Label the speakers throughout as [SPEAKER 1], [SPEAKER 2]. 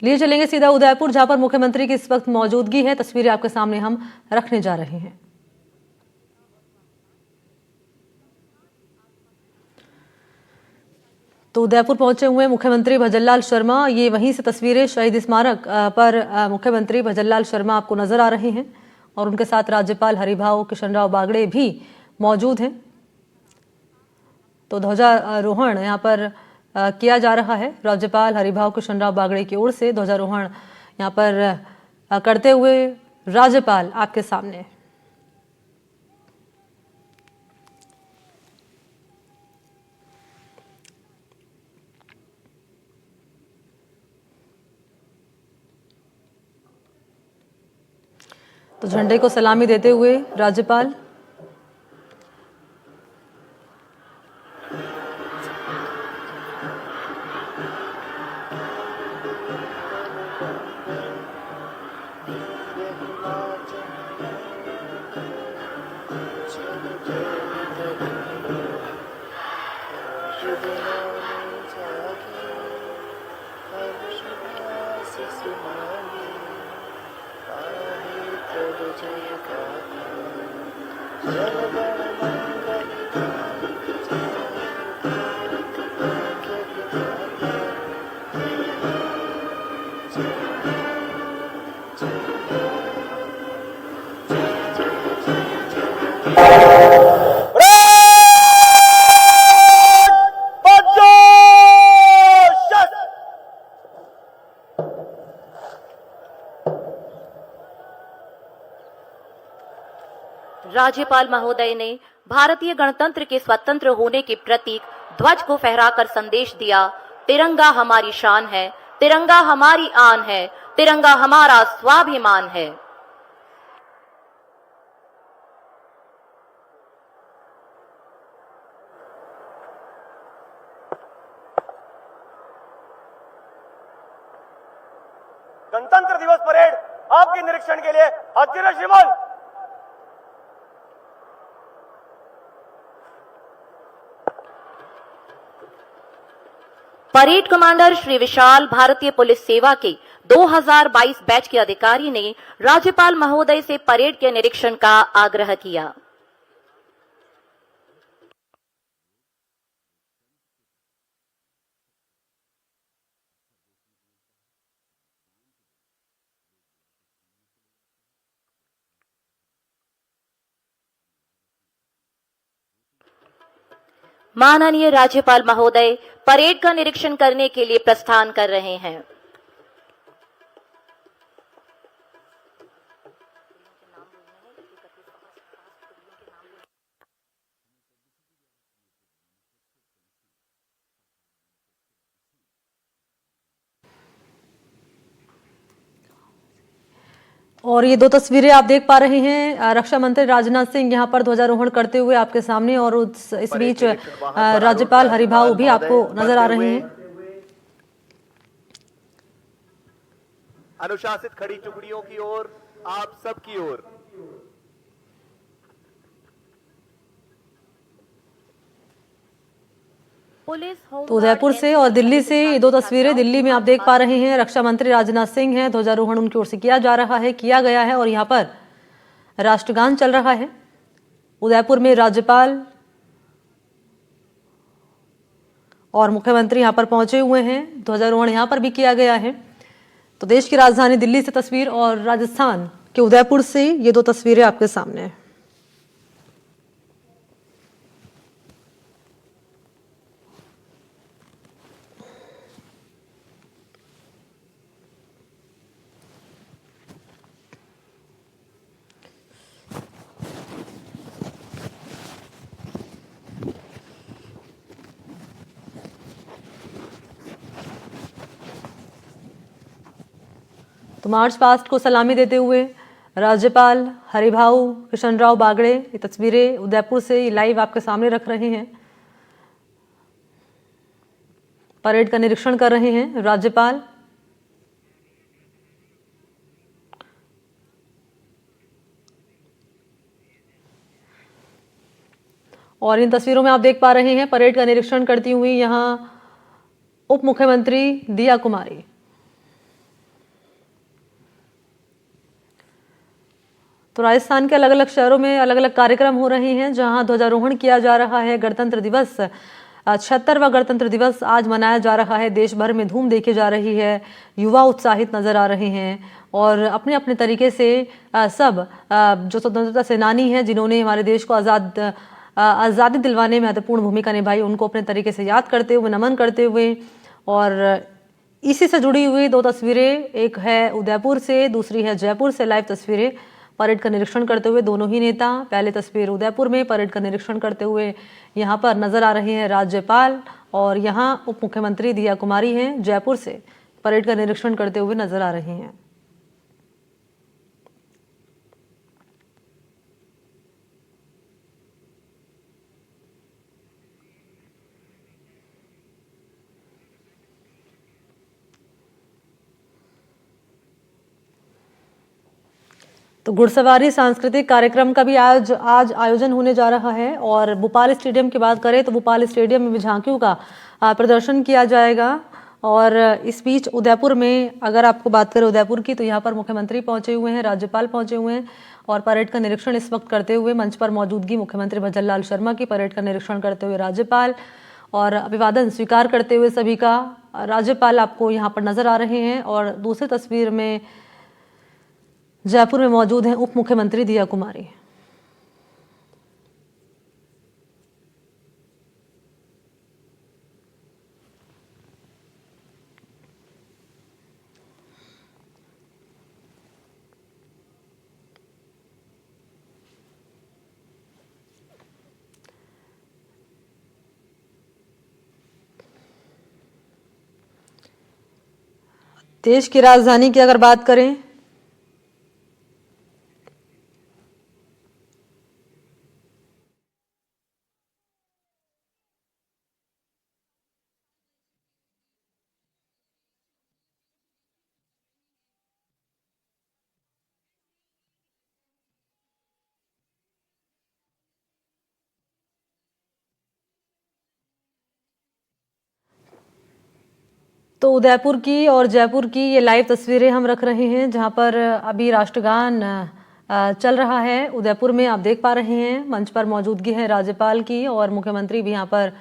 [SPEAKER 1] लिए चलेंगे सीधा उदयपुर, जहां पर मुख्यमंत्री की इस वक्त मौजूदगी है। तस्वीरें आपके सामने हम रखने जा रहे हैं। तो उदयपुर पहुंचे हुए मुख्यमंत्री भजनलाल शर्मा, ये वहीं से तस्वीरें शहीद स्मारक पर मुख्यमंत्री भजनलाल शर्मा आपको नजर आ रहे हैं और उनके साथ राज्यपाल हरिभाऊ कृष्णराव बागड़े भी मौजूद हैं। तो ध्वजारोहण यहाँ पर किया जा रहा है। राज्यपाल हरिभाऊ कृष्णराव बागड़े की ओर से ध्वजारोहण यहाँ पर करते हुए राज्यपाल आपके सामने। तो झंडे को सलामी देते हुए राज्यपाल
[SPEAKER 2] राज्यपाल महोदय ने भारतीय गणतंत्र के स्वतंत्र होने के प्रतीक ध्वज को फहराकर संदेश दिया। तिरंगा हमारी शान है, तिरंगा हमारी आन है, तिरंगा हमारा स्वाभिमान है।
[SPEAKER 3] गणतंत्र दिवस परेड आपके निरीक्षण के लिए हाजिर है श्रीमान।
[SPEAKER 2] परेड कमांडर श्री विशाल, भारतीय पुलिस सेवा के 2022 बैच के अधिकारी ने राज्यपाल महोदय से परेड के निरीक्षण का आग्रह किया। माननीय राज्यपाल महोदय परेड का निरीक्षण करने के लिए प्रस्थान कर रहे हैं।
[SPEAKER 1] और ये दो तस्वीरें आप देख पा रहे हैं, रक्षा मंत्री राजनाथ सिंह यहाँ पर ध्वजारोहण करते हुए आपके सामने, और इस बीच राज्यपाल हरिभाऊ भी आपको नजर आ रहे हैं।
[SPEAKER 3] अनुशासित खड़ी टुकड़ियों की ओर, आप सबकी ओर।
[SPEAKER 1] तो उदयपुर से और दिल्ली से ये दो तस्वीरें दिल्ली में आप देख पा रहे हैं। रक्षा मंत्री राजनाथ सिंह हैं, ध्वजारोहण उनकी ओर से किया गया है और यहाँ पर राष्ट्रगान चल रहा है। उदयपुर में राज्यपाल और मुख्यमंत्री यहाँ पर पहुंचे हुए हैं, ध्वजारोहण यहाँ पर भी किया गया है। तो देश की राजधानी दिल्ली से तस्वीर और राजस्थान के उदयपुर से ये दो तस्वीरें आपके सामने हैं। तो मार्च पास्ट को सलामी देते हुए राज्यपाल हरिभाऊ कृष्णराव बागड़े ये तस्वीरें उदयपुर से लाइव आपके सामने रख रहे हैं। परेड का निरीक्षण कर रहे हैं राज्यपाल। और इन तस्वीरों में आप देख पा रहे हैं परेड का निरीक्षण करती हुई यहां उप मुख्यमंत्री दिया कुमारी। तो राजस्थान के अलग अलग शहरों में अलग अलग कार्यक्रम हो रहे हैं जहां ध्वजारोहण किया जा रहा है। गणतंत्र दिवस 76वां गणतंत्र दिवस आज मनाया जा रहा है। देश भर में धूम देखी जा रही है, युवा उत्साहित नजर आ रहे हैं और अपने अपने तरीके से सब जो स्वतंत्रता सेनानी हैं जिन्होंने हमारे देश को आज़ादी दिलवाने में महत्वपूर्ण भूमिका निभाई, उनको अपने तरीके से याद करते हुए, नमन करते हुए। और इसी से जुड़ी हुई दो तस्वीरें, एक है उदयपुर से, दूसरी है जयपुर से लाइव तस्वीरें परेड का निरीक्षण करते हुए दोनों ही नेता। पहले तस्वीर उदयपुर में परेड का निरीक्षण करते हुए यहाँ पर नजर आ रहे हैं राज्यपाल और यहाँ उप मुख्यमंत्री दिया कुमारी हैं जयपुर से परेड का निरीक्षण करते हुए नजर आ रहे हैं। तो घुड़सवारी सांस्कृतिक कार्यक्रम का भी आज आयोजन होने जा रहा है और भोपाल स्टेडियम की बात करें तो भोपाल स्टेडियम में भी झांकियों का प्रदर्शन किया जाएगा। और इस बीच उदयपुर में अगर आपको बात करें उदयपुर की तो यहाँ पर मुख्यमंत्री पहुंचे हुए हैं, राज्यपाल पहुंचे हुए हैं और परेड का निरीक्षण इस वक्त करते हुए मंच पर मौजूदगी मुख्यमंत्री भजनलाल शर्मा की, परेड का निरीक्षण करते हुए राज्यपाल और अभिवादन स्वीकार करते हुए सभी का राज्यपाल आपको यहाँ पर नजर आ रहे हैं। और दूसरी तस्वीर में जयपुर में मौजूद हैं उप मुख्यमंत्री दिया कुमारी। देश की राजधानी की अगर बात करें तो उदयपुर की और जयपुर की ये लाइव तस्वीरें हम रख रहे हैं जहां पर अभी राष्ट्रगान चल रहा है। उदयपुर में आप देख पा रहे हैं मंच पर मौजूदगी है राज्यपाल की और मुख्यमंत्री भी यहाँ पर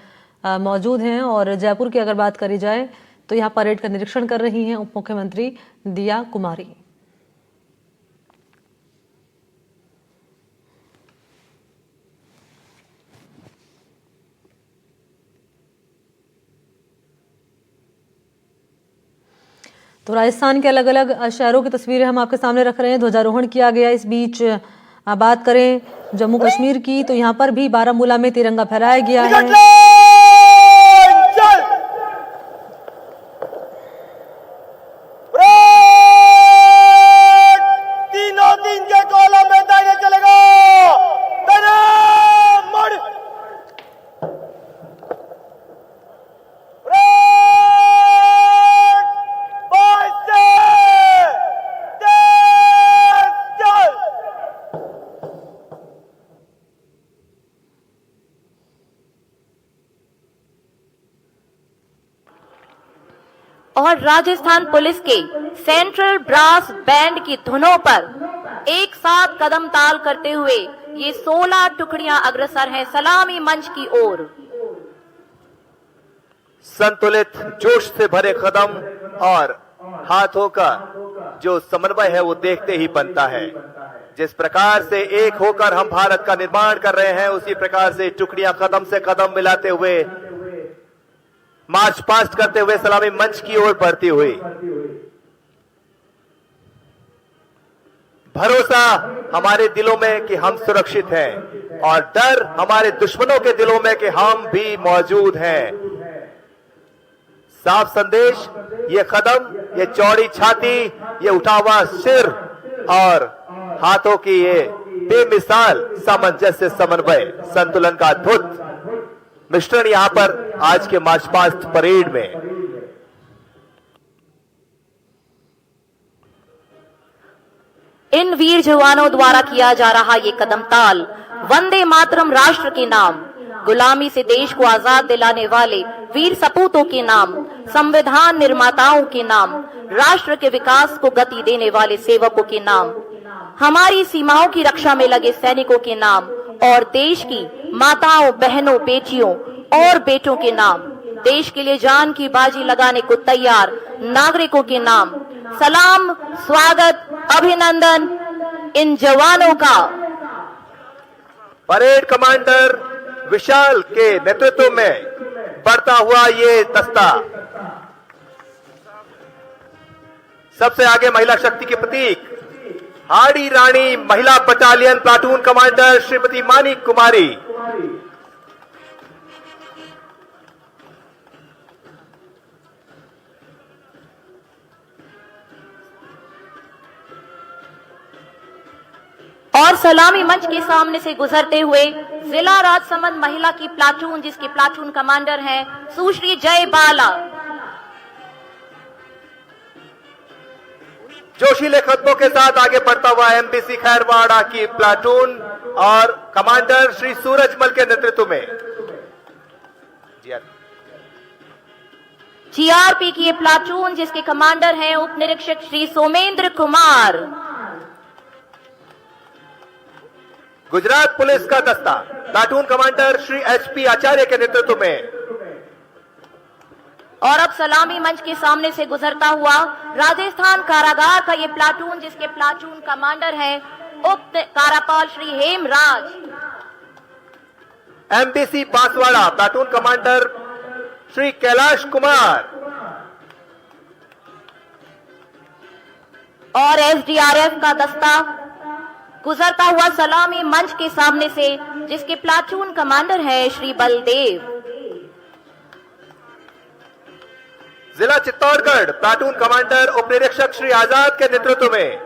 [SPEAKER 1] मौजूद हैं। और जयपुर की अगर बात करी जाए तो यहाँ परेड का निरीक्षण कर रही हैं उप मुख्यमंत्री दिया कुमारी। तो राजस्थान के अलग अलग शहरों की तस्वीरें हम आपके सामने रख रहे हैं। ध्वजारोहण किया गया। इस बीच बात करें जम्मू कश्मीर की तो यहाँ पर भी बारामूला में तिरंगा फहराया गया है।
[SPEAKER 3] तीनों दिन के कॉलम में दाएं चलेगा।
[SPEAKER 2] और राजस्थान पुलिस के सेंट्रल ब्रास बैंड की धुनों पर एक साथ कदम ताल करते हुए ये 16 टुकड़ियां अग्रसर हैं सलामी मंच की ओर।
[SPEAKER 4] संतुलित जोश से भरे कदम और हाथों का जो समन्वय है वो देखते ही बनता है। जिस प्रकार से एक होकर हम भारत का निर्माण कर रहे हैं उसी प्रकार से टुकड़ियां कदम से कदम मिलाते हुए मार्च पास्ट करते हुए सलामी मंच की ओर बढ़ती हुई। भरोसा हमारे दिलों में कि हम सुरक्षित हैं और डर हमारे दुश्मनों के दिलों में कि हम भी मौजूद हैं। साफ संदेश, ये कदम, ये चौड़ी छाती, ये उठा हुआ सिर और हाथों की ये बेमिसाल सामंजस्य, समन्वय, संतुलन का अद्भुत मिश्रण यहां पर आज के मार्च पास्ट परेड में।
[SPEAKER 2] इन वीर जवानों द्वारा किया जा रहा ये कदम ताल वंदे मातरम राष्ट्र के नाम, गुलामी से देश को आजाद दिलाने वाले वीर सपूतों के नाम, संविधान निर्माताओं के नाम, राष्ट्र के विकास को गति देने वाले सेवकों के नाम, हमारी सीमाओं की रक्षा में लगे सैनिकों के नाम और देश की माताओं, बहनों, बेटियों और बेटों के नाम, देश के लिए जान की बाजी लगाने को तैयार नागरिकों के नाम सलाम, स्वागत, अभिनंदन इन जवानों का।
[SPEAKER 4] परेड कमांडर विशाल के नेतृत्व में बढ़ता हुआ ये दस्ता सबसे आगे महिला शक्ति के प्रतीक हाड़ी रानी महिला battalion platoon commander Shrimati Manik Kumari,
[SPEAKER 2] और सलामी मंच के सामने से गुजरते हुए जिला राजसमंद महिला की प्लाटून, जिसके प्लाटून कमांडर हैं सुश्री जय बाला।
[SPEAKER 4] जोशीले कदमों के साथ आगे बढ़ता हुआ एमबीसी खैरवाड़ा की प्लाटून और कमांडर श्री सूरजमल के नेतृत्व में
[SPEAKER 2] जीआरपी की ये प्लाटून, जिसके कमांडर हैं उप निरीक्षक श्री सोमेंद्र कुमार।
[SPEAKER 4] गुजरात पुलिस का दस्ता प्लाटून कमांडर श्री एचपी आचार्य के नेतृत्व में।
[SPEAKER 2] और अब सलामी मंच के सामने से गुजरता हुआ राजस्थान कारागार का ये प्लाटून, जिसके प्लाटून कमांडर हैं उप कारापाल Shri Hemraj.
[SPEAKER 4] MBC Banswara platoon commander Shri Kailash Kumar
[SPEAKER 2] और एसडीआरएफ का दस्ता गुजरता हुआ सलामी मंच के सामने से, जिसके प्लाटून कमांडर है श्री बलदेव।
[SPEAKER 4] जिला चित्तौड़गढ़ प्लाटून कमांडर उप निरीक्षक श्री आजाद के नेतृत्व में।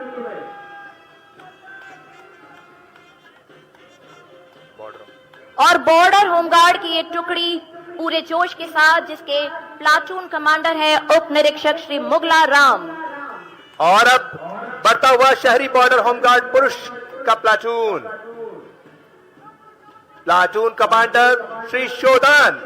[SPEAKER 2] और बॉर्डर होमगार्ड की ये टुकड़ी पूरे जोश के साथ, जिसके प्लाटून कमांडर है उप निरीक्षक श्री मुगला राम।
[SPEAKER 4] और अब बढ़ता हुआ शहरी बॉर्डर होमगार्ड पुरुष का प्लाटून, प्लाटून कमांडर श्री शोधन।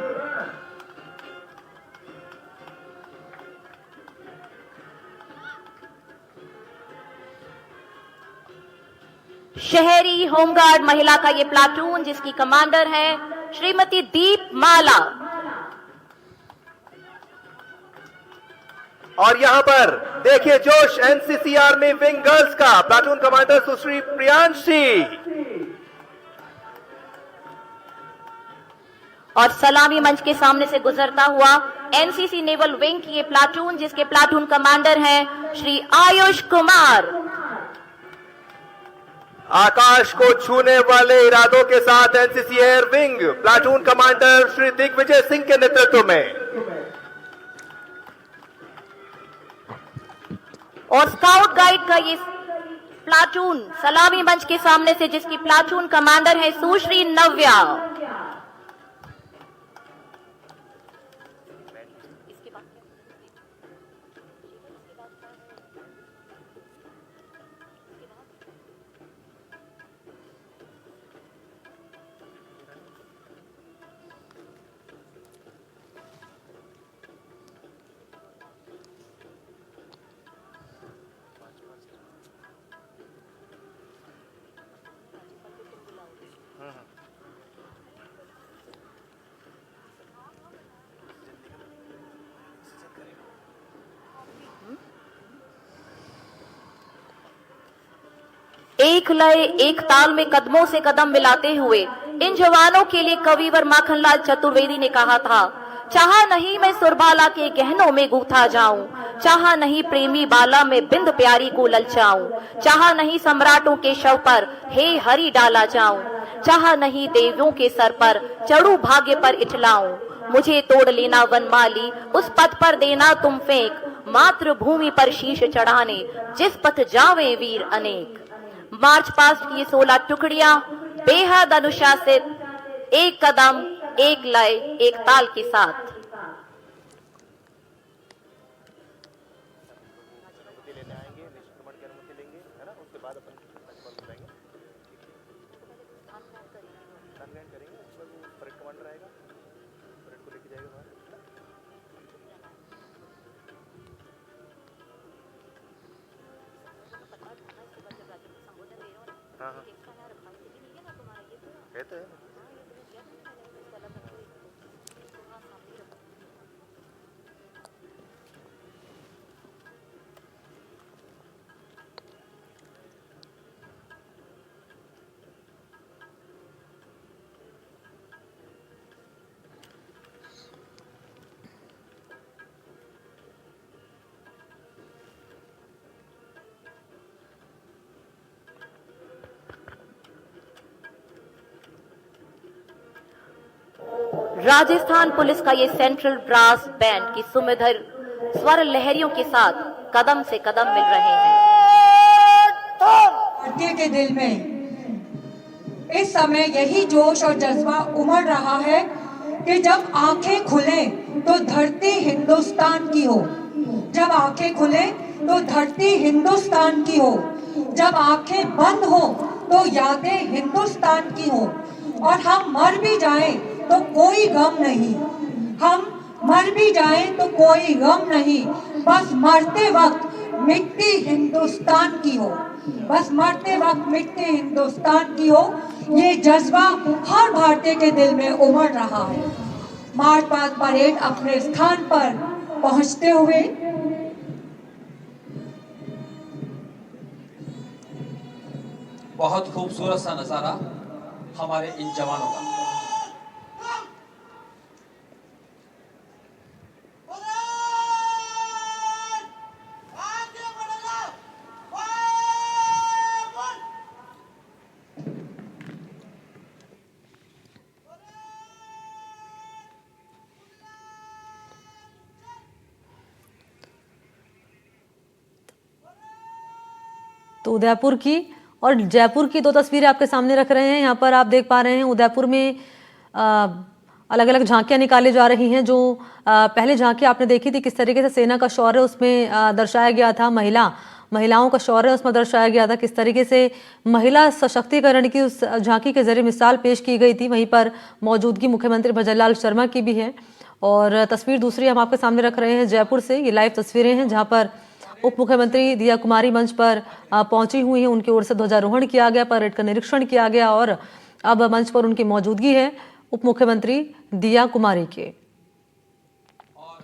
[SPEAKER 2] शहरी होमगार्ड महिला का ये प्लाटून, जिसकी कमांडर है श्रीमती दीप माला।
[SPEAKER 4] और यहां पर देखिए जोश एनसीसी आर्मी विंग गर्ल्स का प्लाटून कमांडर सुश्री प्रियांशी।
[SPEAKER 2] और सलामी मंच के सामने से गुजरता हुआ एनसीसी नेवल विंग की ये प्लाटून, जिसके प्लाटून कमांडर हैं श्री आयुष कुमार।
[SPEAKER 4] आकाश को छूने वाले इरादों के साथ NCC air wing platoon commander Shri Digvijay Singh के नेतृत्व में।
[SPEAKER 2] और स्काउट गाइड का ये प्लाटून सलामी मंच के सामने से, जिसकी प्लाटून कमांडर है सुश्री नव्या। एक लय एक ताल में कदमों से कदम मिलाते हुए इन जवानों के लिए कविवर माखनलाल चतुर्वेदी ने कहा था, चाहा नहीं मैं सुरबाला के गहनों में गूथा जाऊं, चाहा नहीं प्रेमी बाला में बिंद प्यारी को ललचाऊं, चाहा नहीं सम्राटों के शव पर हे हरि डाला जाऊं, चाहा नहीं देवियों के सर पर चढ़ू भाग्य पर इठलाऊं, मुझे तोड़ लेना वनमाली उस पथ पर देना तुम फेंक, मातृभूमि पर शीश चढ़ाने जिस पथ जावे वीर अनेक। मार्च पास्ट की 16 टुकड़ियां बेहद अनुशासित, एक कदम एक लय एक ताल के साथ।
[SPEAKER 4] कहते हैं
[SPEAKER 2] राजस्थान पुलिस का ये सेंट्रल ब्रास बैंड की सुमधुर स्वर लहरियों के साथ कदम से कदम मिल रहे हैं।
[SPEAKER 5] भारतीय के दिल में इस समय यही जोश और जज्बा उमड़ रहा है कि जब आंखें खुले तो धरती हिंदुस्तान की हो, जब आंखें खुले तो धरती हिंदुस्तान की हो, जब आंखें बंद हो तो यादें हिंदुस्तान की हो, और हम मर भी जाएं तो कोई गम नहीं, हम मर भी जाएं तो कोई गम नहीं, बस मरते वक्त मिट्टी हिंदुस्तान की हो, बस मरते वक्त मिट्टी हिंदुस्तान की हो। ये जज्बा हर भारतीय के दिल में उमड़ रहा है। मार्च पास्ट परेड अपने स्थान पर पहुंचते हुए
[SPEAKER 6] बहुत खूबसूरत सा नजारा हमारे इन जवानों का।
[SPEAKER 1] तो उदयपुर की और जयपुर की दो तस्वीरें आपके सामने रख रहे हैं। यहाँ पर आप देख पा रहे हैं उदयपुर में अलग अलग झांकियां निकाली जा रही हैं। जो पहले झांकी आपने देखी थी किस तरीके से सेना का शौर्य उसमें दर्शाया गया था, महिलाओं का शौर्य उसमें दर्शाया गया था, किस तरीके से महिला सशक्तिकरण की उस झांकी के जरिए मिसाल पेश की गई थी। वहीं पर मौजूदगी मुख्यमंत्री भजनलाल शर्मा की भी है। और तस्वीर दूसरी हम आपके सामने रख रहे हैं जयपुर से। ये लाइव तस्वीरें हैं जहाँ पर उप मुख्यमंत्री दिया कुमारी मंच पर पहुंची हुई हैं। उनकी ओर से ध्वजारोहण किया गया, परेड का निरीक्षण किया गया और अब मंच पर उनकी मौजूदगी है उप मुख्यमंत्री दिया कुमारी के।
[SPEAKER 6] और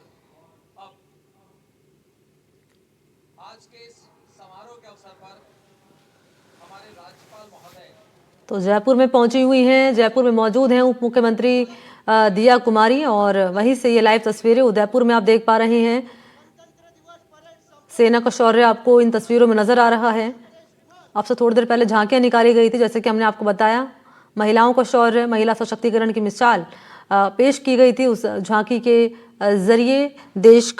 [SPEAKER 6] अब आज के इस समारोह के अवसर पर हमारे राज्यपाल महोदय
[SPEAKER 1] तो जयपुर में पहुंची हुई हैं, जयपुर में मौजूद हैं उप मुख्यमंत्री दिया कुमारी। और वहीं से ये लाइव तस्वीरें उदयपुर में आप देख पा रहे हैं। सेना का शौर्य आपको इन तस्वीरों में नजर आ रहा है। आपसे थोड़ी देर पहले झांकियां निकाली गई थी, जैसे कि हमने आपको बताया। महिलाओं का शौर्य, महिला सशक्तिकरण की मिसाल पेश की गई थी। उस झांकी के जरिए देश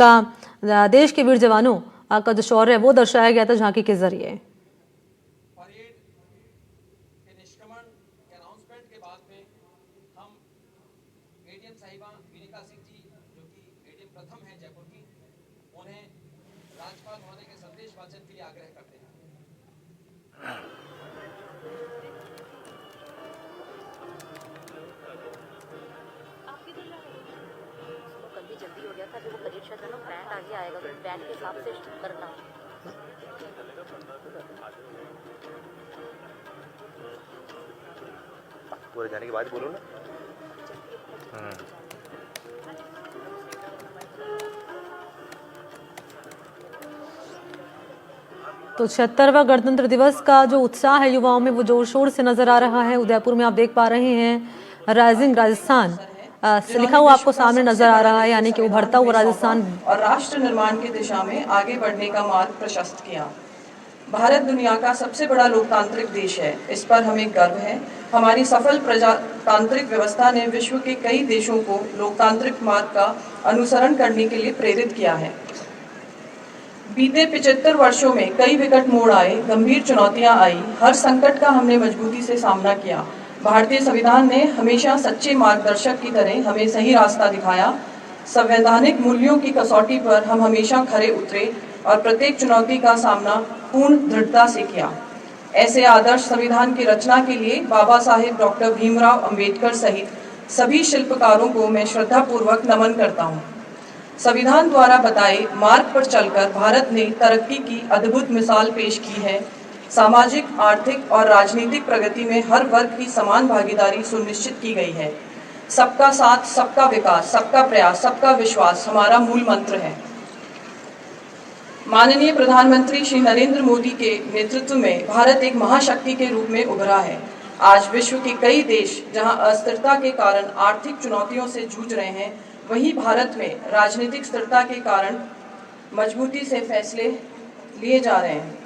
[SPEAKER 1] के वीर जवानों का जो शौर्य है वो दर्शाया गया था झांकी के जरिए।
[SPEAKER 6] परेड के निष्क्रमण के अनाउंसमेंट के बाद में हम एडीएम साहिबा विनिका सिंह जी, जो कि एडीएम प्रथम है जयपुर की, उन्हें राज्यपाल महोदय के संदेश वाचन के लिए आग्रह करते हैं।
[SPEAKER 2] कल भी जल्दी हो गया था, जो वो परेड शायद ना बैंड आगे आएगा तो बैंड के हिसाब से करना।
[SPEAKER 4] पूरे जाने के बाद बोलो ना।
[SPEAKER 1] तो 76वां गणतंत्र दिवस का जो उत्साह है युवाओं में वो जोर शोर से नजर आ रहा है। उदयपुर में आप देख पा रहे हैं राइजिंग राजस्थान से लिखा हुआ आपको सामने नजर आ रहा है, यानी कि उभरता हुआ राजस्थान
[SPEAKER 7] और राष्ट्र निर्माण की दिशा में आगे बढ़ने का मार्ग प्रशस्त किया। भारत दुनिया का सबसे बड़ा लोकतांत्रिक देश है, इस पर हमें गर्व है। हमारी सफल प्रजातांत्रिक व्यवस्था ने विश्व के कई देशों को लोकतांत्रिक मार्ग का अनुसरण करने के लिए प्रेरित किया है। बीते 75 वर्षों में कई विकट मोड़ आए, गंभीर चुनौतियां आई, हर संकट का हमने मजबूती से सामना किया। भारतीय संविधान ने हमेशा सच्चे मार्गदर्शक की तरह हमें सही रास्ता दिखाया। संवैधानिक मूल्यों की कसौटी पर हम हमेशा खरे उतरे और प्रत्येक चुनौती का सामना पूर्ण दृढ़ता से किया। ऐसे आदर्श संविधान की रचना के लिए बाबा साहेब डॉक्टर भीमराव अंबेडकर सहित सभी शिल्पकारों को मैं श्रद्धापूर्वक नमन करता हूँ। संविधान द्वारा बताए मार्ग पर चलकर भारत ने तरक्की की अद्भुत मिसाल पेश की है। सामाजिक, आर्थिक और राजनीतिक प्रगति में हर वर्ग की समान भागीदारी सुनिश्चित की गई है। सबका साथ, सबका विकास, सबका प्रयास, सबका विश्वास हमारा मूल मंत्र है। माननीय प्रधानमंत्री श्री नरेंद्र मोदी के नेतृत्व में भारत एक महाशक्ति के रूप में उभरा है। आज विश्व के कई देश जहां अस्थिरता के कारण आर्थिक चुनौतियों से जूझ रहे हैं, वहीं भारत में राजनीतिक स्थिरता के कारण मजबूती से फैसले लिए जा रहे हैं।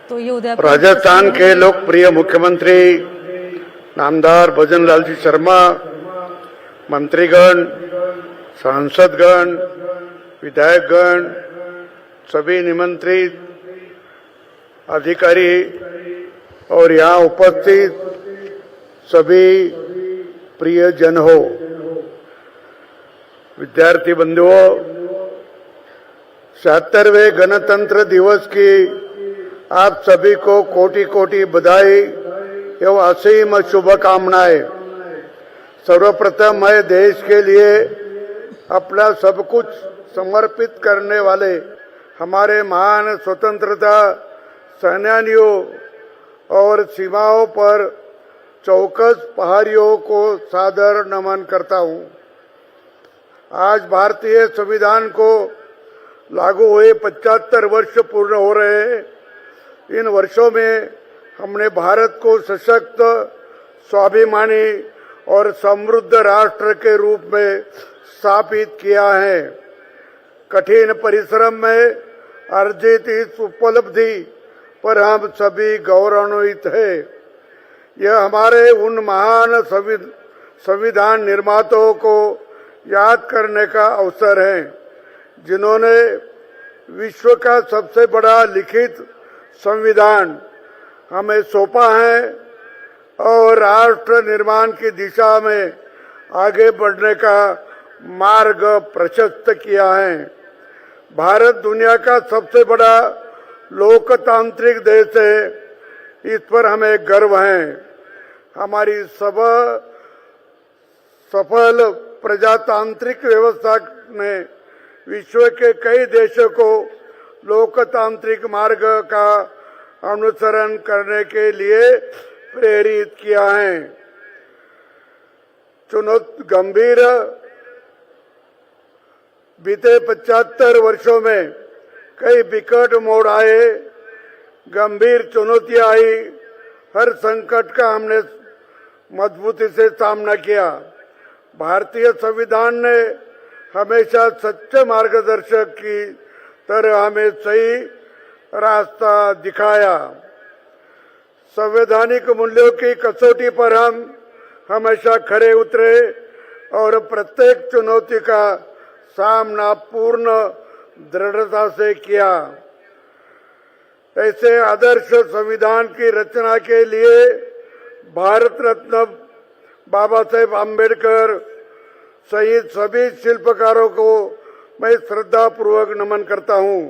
[SPEAKER 1] तो ये उदयपुर
[SPEAKER 8] राजस्थान के लोकप्रिय मुख्यमंत्री नामदार भजन लाल जी शर्मा, मंत्रीगण, सांसदगण, विधायकगण, सभी निमंत्रित अधिकारी और यहाँ उपस्थित सभी प्रिय जन हो, विद्यार्थी बंधुओं, 76वें गणतंत्र दिवस की आप सभी को कोटि कोटि बधाई एवं असीम शुभकामनाएं। सर्वप्रथम मैं देश के लिए अपना सब कुछ समर्पित करने वाले हमारे महान स्वतंत्रता सेनानियों और सीमाओं पर चौकस प्रहरियों को सादर नमन करता हूं। आज भारतीय संविधान को लागू हुए 75 वर्ष पूर्ण हो रहे हैं। इन वर्षों में हमने भारत को सशक्त, स्वाभिमानी और समृद्ध राष्ट्र के रूप में स्थापित किया है। कठिन परिश्रम में अर्जित इस उपलब्धि पर हम सभी गौरवान्वित हैं। यह हमारे उन महान संविधान निर्माताओं को याद करने का अवसर है जिन्होंने विश्व का सबसे बड़ा लिखित संविधान हमें सौंपा है और राष्ट्र निर्माण की दिशा में आगे बढ़ने का मार्ग प्रशस्त किया है। भारत दुनिया का सबसे बड़ा लोकतांत्रिक देश है, इस पर हमें गर्व है। हमारी सफल प्रजातांत्रिक व्यवस्था ने विश्व के कई देशों को लोकतांत्रिक मार्ग का अनुसरण करने के लिए प्रेरित किया है। गंभीर बीते 75 वर्षों में कई विकट मोड़ आए, गंभीर चुनौतियां आई। हर संकट का हमने मजबूती से सामना किया। भारतीय संविधान ने हमेशा सच्चे मार्गदर्शक की तरह हमें सही रास्ता दिखाया। संवैधानिक मूल्यों की कसौटी पर हम हमेशा खरे उतरे और प्रत्येक चुनौती का सामना पूर्ण दृढ़ता से किया। ऐसे आदर्श संविधान की रचना के लिए भारत रत्न बाबा साहेब आम्बेडकर सहित सभी शिल्पकारों को मैं श्रद्धा पूर्वक नमन करता हूं।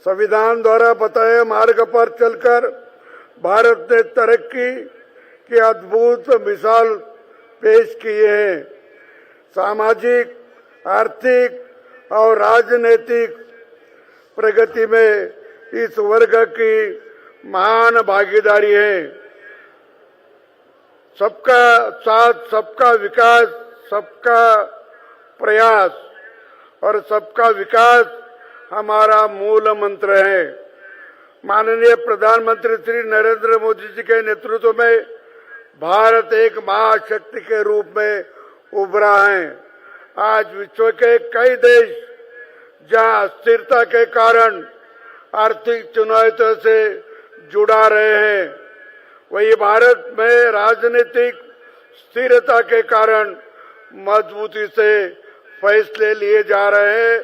[SPEAKER 8] संविधान द्वारा बताए मार्ग पर चलकर भारत ने तरक्की की अद्भुत मिसाल पेश की है। सामाजिक, आर्थिक और राजनीतिक प्रगति में इस वर्ग की महान भागीदारी है। सबका साथ, सबका विकास, सबका प्रयास और सबका विकास हमारा मूल मंत्र है। माननीय प्रधानमंत्री श्री नरेंद्र मोदी जी के नेतृत्व में भारत एक महाशक्ति के रूप में उभरा है। आज विश्व के कई देश जहां अस्थिरता के कारण आर्थिक चुनौतियों से जुड़ा रहे हैं, वही भारत में राजनीतिक स्थिरता के कारण मजबूती से फैसले लिए जा रहे हैं।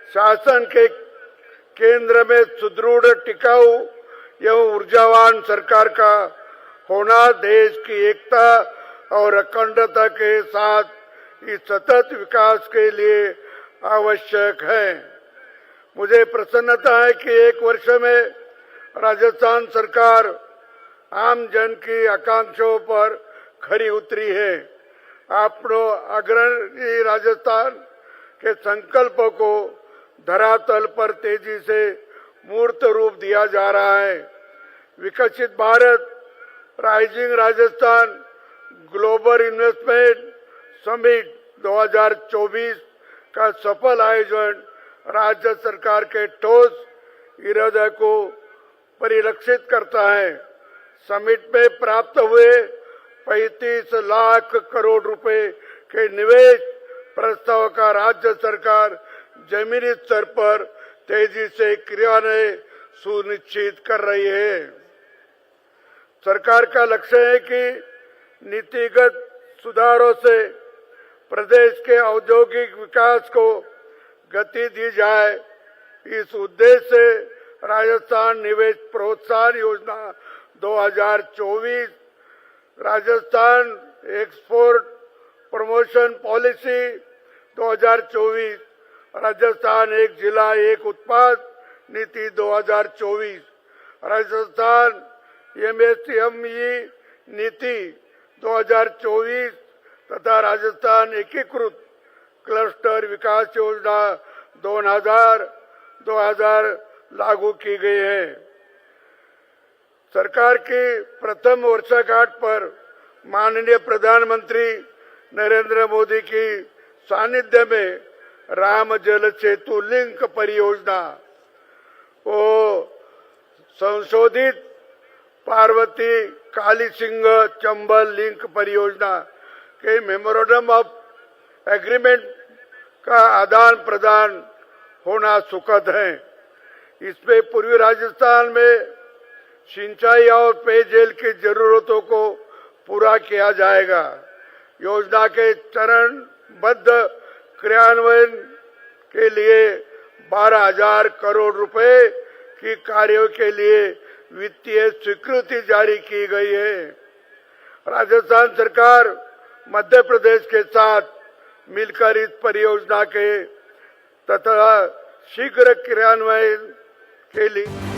[SPEAKER 8] शासन के केंद्र में सुदृढ़, टिकाऊ एवं ऊर्जावान सरकार का होना देश की एकता और अखंडता के साथ इस सतत विकास के लिए आवश्यक है। मुझे प्रसन्नता है कि एक वर्ष में राजस्थान सरकार आम जन की आकांक्षाओं पर खरी उतरी है। अपनों अग्रणी राजस्थान के संकल्पों को धरातल पर तेजी से मूर्त रूप दिया जा रहा है। विकसित Bharat, rising Rajasthan global investment summit 2024 का सफल आयोजन राज्य सरकार के ठोस इरादे को परिलक्षित करता है। समिट में प्राप्त हुए 35 लाख करोड़ रुपए के निवेश प्रस्ताव का राज्य सरकार जमीनी स्तर पर तेजी से क्रियान्वयन सुनिश्चित कर रही है। सरकार का लक्ष्य है कि नीतिगत सुधारों से प्रदेश के औद्योगिक विकास को गति दी जाए। इस उद्देश्य से राजस्थान निवेश प्रोत्साहन योजना 2024, Rajasthan export promotion policy 2024, Rajasthan एक जिला एक उत्पाद नीति 2024, राजस्थान एमएसएमई नीति 2024 तथा राजस्थान एकीकृत क्लस्टर विकास योजना 2000 लागू की गई है। सरकार की प्रथम वर्षगांठ पर माननीय प्रधानमंत्री नरेंद्र मोदी की सानिध्य में राम जल सेतु लिंक परियोजना वो संशोधित पार्वती काली सिंह चंबल लिंक परियोजना के मेमोरेंडम ऑफ एग्रीमेंट का आदान प्रदान होना सुखद है। इसमें पूर्वी राजस्थान में सिंचाई और पेयजल की जरूरतों को पूरा किया जाएगा। योजना के चरणबद्ध क्रियान्वयन के लिए 12,000 करोड़ रुपए की कार्यों के लिए वित्तीय स्वीकृति जारी की गई है। राजस्थान सरकार मध्य प्रदेश के साथ मिलकर इस परियोजना के तथा शीघ्र क्रियान्वयन के लिए